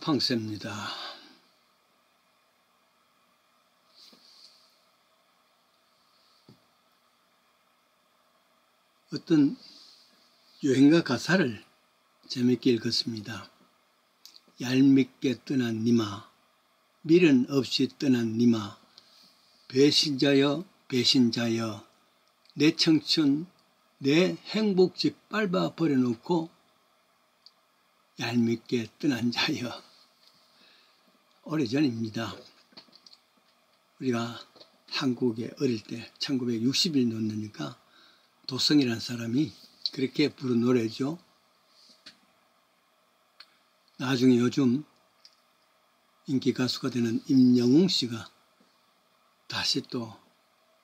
소팡새입니다. 어떤 여행가 가사를 재밌게 읽었습니다. 얄밉게 떠난 니마, 미련 없이 떠난 니마, 배신자여 배신자여, 내 청춘 내 행복 짓밟아 버려놓고 얄밉게 떠난 자여. 오래전입니다. 우리가 한국에 어릴 때 1960년도니까 도성이라는 사람이 그렇게 부른 노래죠. 나중에 요즘 인기 가수가 되는 임영웅 씨가 다시 또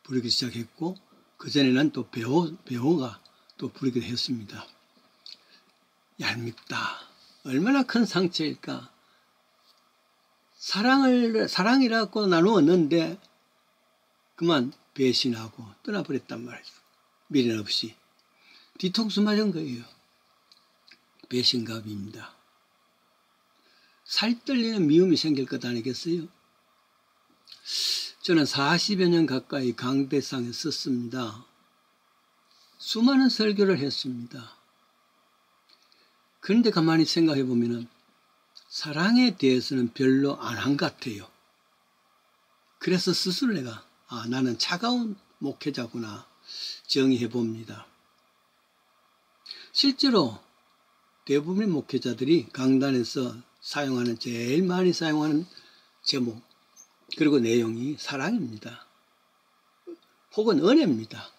부르기 시작했고, 그전에는 또 배우가 또 부르기도 했습니다. 얄밉다. 얼마나 큰 상처일까. 사랑이라고 나누었는데 그만 배신하고 떠나버렸단 말이죠. 미련 없이. 뒤통수 맞은 거예요. 배신감입니다. 살 떨리는 미움이 생길 것 아니겠어요? 저는 40여 년 가까이 강대상에 썼습니다. 수많은 설교를 했습니다. 그런데 가만히 생각해 보면은 사랑에 대해서는 별로 안 한 것 같아요. 그래서 스스로 내가 나는 차가운 목회자구나 정의해 봅니다. 실제로 대부분의 목회자들이 강단에서 제일 많이 사용하는 제목 그리고 내용이 사랑입니다. 혹은 은혜입니다.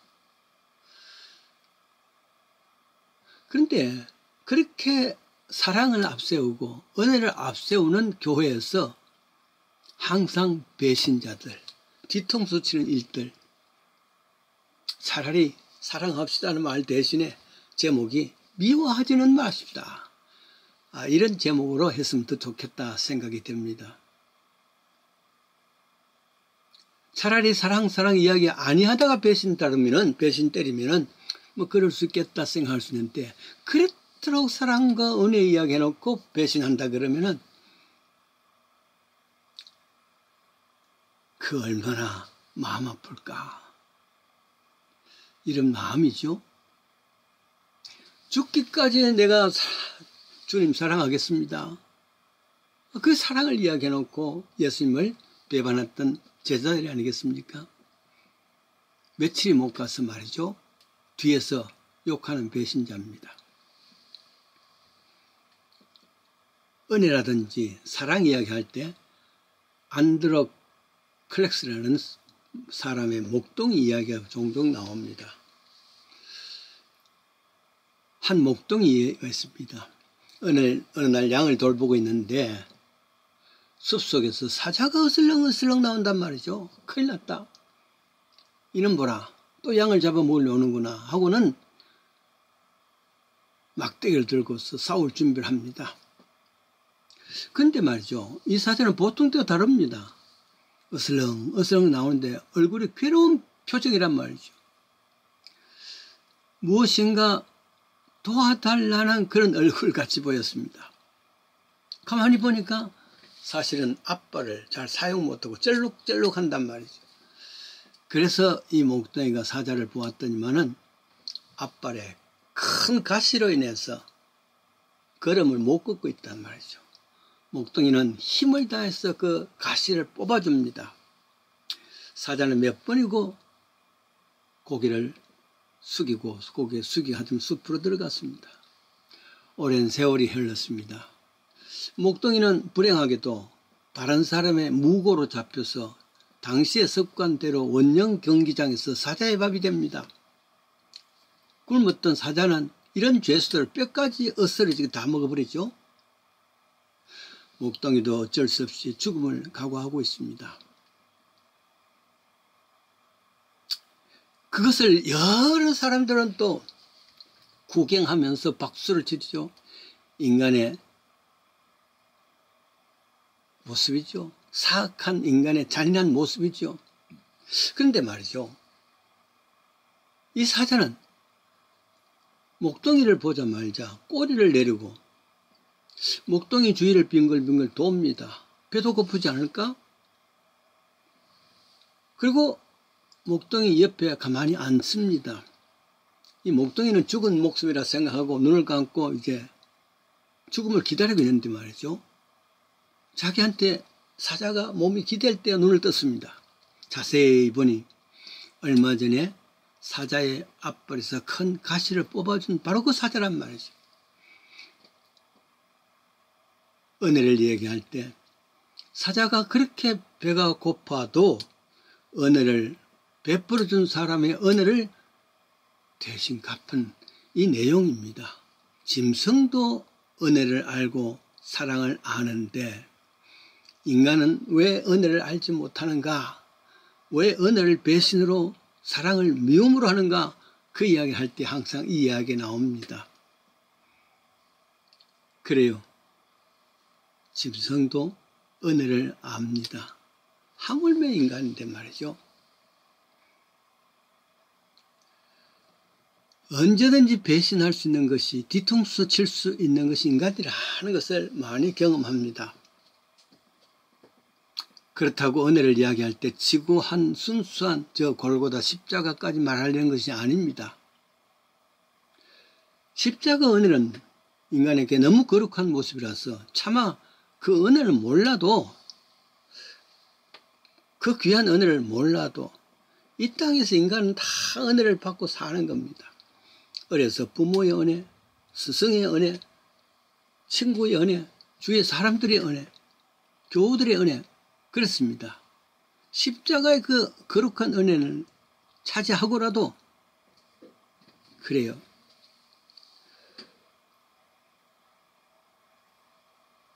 그런데 그렇게 사랑을 앞세우고 은혜를 앞세우는 교회에서 항상 배신자들, 뒤통수 치는 일들, 차라리 사랑합시다는 말 대신에 제목이 미워하지는 마십시다. 이런 제목으로 했으면 더 좋겠다 생각이 됩니다. 차라리 사랑 이야기 아니하다가 배신 때리면은 뭐 그럴 수 있겠다 생각할 수 있는데, 그렇도록 사랑과 은혜 이야기 해놓고 배신한다 그러면은 그 얼마나 마음 아플까. 이런 마음이죠. 죽기까지 내가 주님 사랑하겠습니다. 그 사랑을 이야기해놓고 예수님을 배반했던 제자들이 아니겠습니까? 며칠이 못 가서 말이죠. 뒤에서 욕하는 배신자입니다. 은혜라든지 사랑 이야기할 때 안드로 클렉스라는 사람의 목동이 이야기가 종종 나옵니다. 한 목동이가 있습니다. 어느 날 양을 돌보고 있는데 숲속에서 사자가 어슬렁어슬렁 나온단 말이죠. 큰일 났다. 이놈 보라. 또 양을 잡아 먹으려 오는구나 하고는 막대기를 들고서 싸울 준비를 합니다. 근데 말이죠. 이 사자는 보통 때와 다릅니다. 어슬렁어슬렁 나오는데 얼굴이 괴로운 표정이란 말이죠. 무엇인가 도와달라는 그런 얼굴 같이 보였습니다. 가만히 보니까 사실은 앞발을 잘 사용 못하고 쩔룩쩔룩 한단 말이죠. 그래서 이 목동이가 사자를 보았더니만은 앞발에 큰 가시로 인해서 걸음을 못 걷고 있단 말이죠. 목동이는 힘을 다해서 그 가시를 뽑아줍니다. 사자는 몇 번이고 고개를 숙이고 하더니 숲으로 들어갔습니다. 오랜 세월이 흘렀습니다. 목동이는 불행하게도 다른 사람의 무고로 잡혀서 당시의 습관대로 원형 경기장에서 사자의 밥이 됩니다. 굶었던 사자는 이런 죄수들을 뼈까지 으스러지게 다 먹어버리죠. 목동이도 어쩔 수 없이 죽음을 각오하고 있습니다. 그것을 여러 사람들은 또 구경하면서 박수를 치죠. 인간의 모습이죠. 사악한 인간의 잔인한 모습이죠. 그런데 말이죠. 이 사자는 목동이를 보자마자 꼬리를 내리고 목동이 주위를 빙글빙글 돕니다. 배도 고프지 않을까? 그리고 목동이 옆에 가만히 앉습니다. 이 목동이는 죽은 목숨이라 생각하고 눈을 감고 이제 죽음을 기다리고 있는데 말이죠. 자기한테 사자가 몸이 기댈 때 눈을 떴습니다. 자세히 보니 얼마 전에 사자의 앞발에서 큰 가시를 뽑아준 바로 그 사자란 말이죠. 은혜를 얘기할 때 사자가 그렇게 배가 고파도 은혜를 베풀어준 사람의 은혜를 대신 갚은 이 내용입니다. 짐승도 은혜를 알고 사랑을 아는데 인간은 왜 은혜를 알지 못하는가? 왜 은혜를 배신으로 사랑을 미움으로 하는가? 그 이야기 할 때 항상 이 이야기 나옵니다. 그래요. 짐승도 은혜를 압니다. 하물며 인간인데 말이죠. 언제든지 배신할 수 있는 것이, 뒤통수 칠 수 있는 것이 인간이라는 것을 많이 경험합니다. 그렇다고 은혜를 이야기할 때 지구한 순수한 저 골고다 십자가까지 말하려는 것이 아닙니다. 십자가 은혜는 인간에게 너무 거룩한 모습이라서 차마 그 은혜를 몰라도, 그 귀한 은혜를 몰라도 이 땅에서 인간은 다 은혜를 받고 사는 겁니다. 어려서 부모의 은혜, 스승의 은혜, 친구의 은혜, 주위의 사람들의 은혜, 교우들의 은혜, 그렇습니다. 십자가의 그 거룩한 은혜는 차지하고라도 그래요.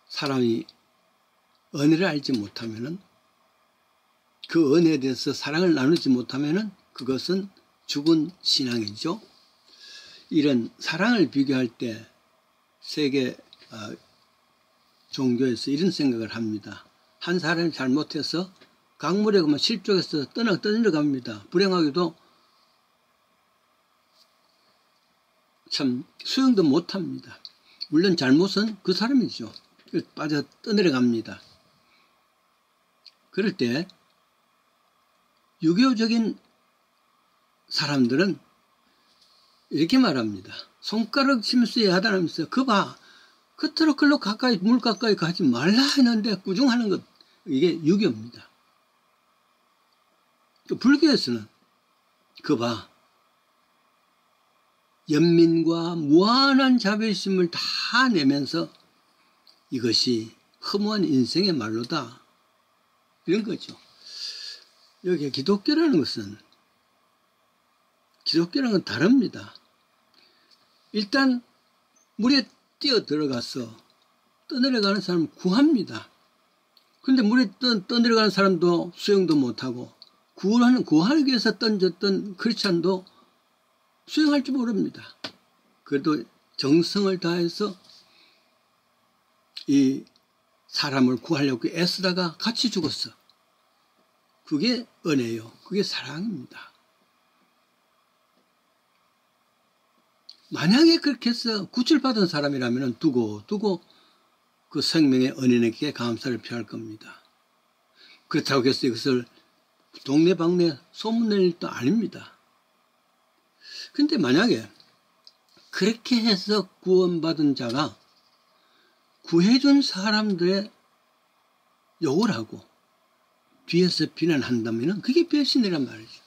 사람이 은혜를 알지 못하면은, 그 은혜에 대해서 사랑을 나누지 못하면은 그것은 죽은 신앙이죠. 이런 사랑을 비교할 때 세계 종교에서 이런 생각을 합니다. 한 사람이 잘못해서 강물에 가면 실족해서 떠내려갑니다. 불행하게도 참 수영도 못합니다. 물론 잘못은 그 사람이죠. 빠져 떠내려갑니다. 그럴 때 유교적인 사람들은 이렇게 말합니다. 손가락 치면서 야단하면서 그 봐, 그토록 글로 가까이, 물 가까이 가지 말라 했는데 꾸중하는 것, 이게 유교입니다. 또 불교에서는 그 봐, 연민과 무한한 자비심을 다 내면서 이것이 허무한 인생의 말로다, 이런 거죠. 여기 기독교라는 것은, 기독교라는 건 다릅니다. 일단 물에 뛰어 들어가서 떠내려가는 사람을 구합니다. 근데 물에 떠내려가는 사람도 수영도 못하고 구하기 위해서 던졌던 크리스찬도 수영할 줄 모릅니다. 그래도 정성을 다해서 이 사람을 구하려고 애쓰다가 같이 죽었어. 그게 은혜요. 그게 사랑입니다. 만약에 그렇게 해서 구출받은 사람이라면 두고 그 생명의 은인에게 감사를 표할 겁니다. 그렇다고 해서 이것을 동네방네 소문낼 일도 아닙니다. 근데 만약에 그렇게 해서 구원받은 자가 구해준 사람들의 욕을 하고 뒤에서 비난한다면 그게 배신이란 말이죠.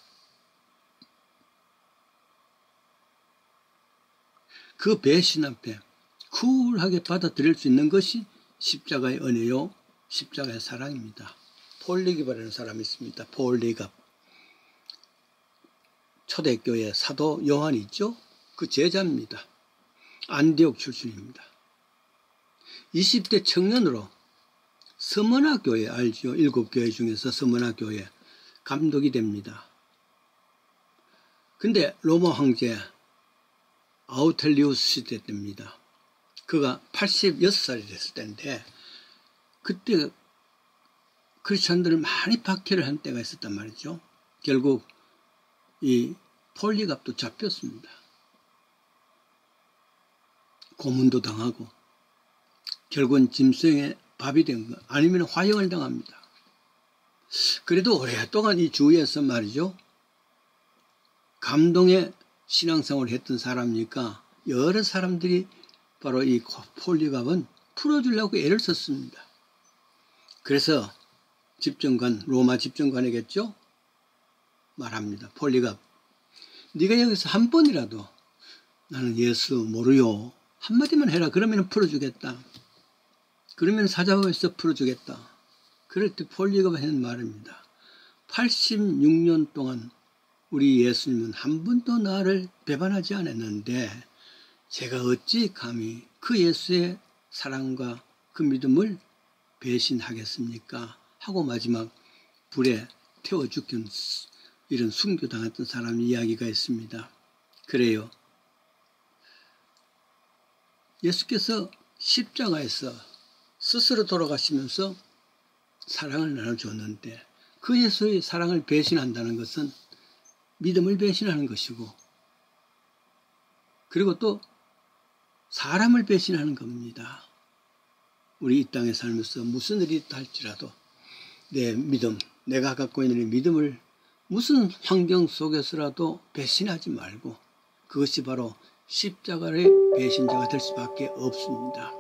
그 배신 앞에 쿨하게 받아들일 수 있는 것이 십자가의 은혜요, 십자가의 사랑입니다. 폴 리갑이라는 사람이 있습니다. 폴 리갑. 초대교회 사도 요한이 있죠? 그 제자입니다. 안디옥 출신입니다. 20대 청년으로 서머나 교회 알죠? 7교회 중에서 서머나 교회 감독이 됩니다. 근데 로마 황제 아우텔리우스 시대 때입니다. 그가 86살이 됐을 때인데 그때 크리스찬들을 많이 박해를 한 때가 있었단 말이죠. 결국 이 폴리갑도 잡혔습니다. 고문도 당하고 결국은 짐승의 밥이 된 것, 아니면 화형을 당합니다. 그래도 오랫동안 이 주위에서 말이죠, 감동의 신앙생활을 했던 사람이니까 여러 사람들이 바로 이 폴리갑은 풀어주려고 애를 썼습니다. 그래서 집정관, 로마 집정관에겠죠, 말합니다. 폴리갑, 네가 여기서 한 번이라도 나는 예수 모르요 한마디만 해라. 그러면 풀어주겠다. 그러면 사자법에서 풀어주겠다. 그럴 때 폴리갑이 하는 말입니다. 86년 동안 우리 예수님은 한 번도 나를 배반하지 않았는데 제가 어찌 감히 그 예수의 사랑과 그 믿음을 배신하겠습니까? 하고 마지막 불에 태워 죽긴 이런 순교당했던 사람 이야기가 있습니다. 그래요. 예수께서 십자가에서 스스로 돌아가시면서 사랑을 나눠줬는데 그 예수의 사랑을 배신한다는 것은 믿음을 배신하는 것이고, 그리고 또 사람을 배신하는 겁니다. 우리 이 땅에 살면서 무슨 일이 있다 할지라도 내 믿음, 내가 갖고 있는 믿음을 무슨 환경 속에서라도 배신하지 말고, 그것이 바로 십자가의 배신자가 될 수밖에 없습니다.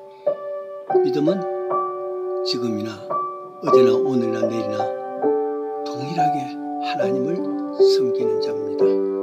믿음은 지금이나 어제나 오늘이나 내일이나 동일하게 하나님을 섬기는 자입니다.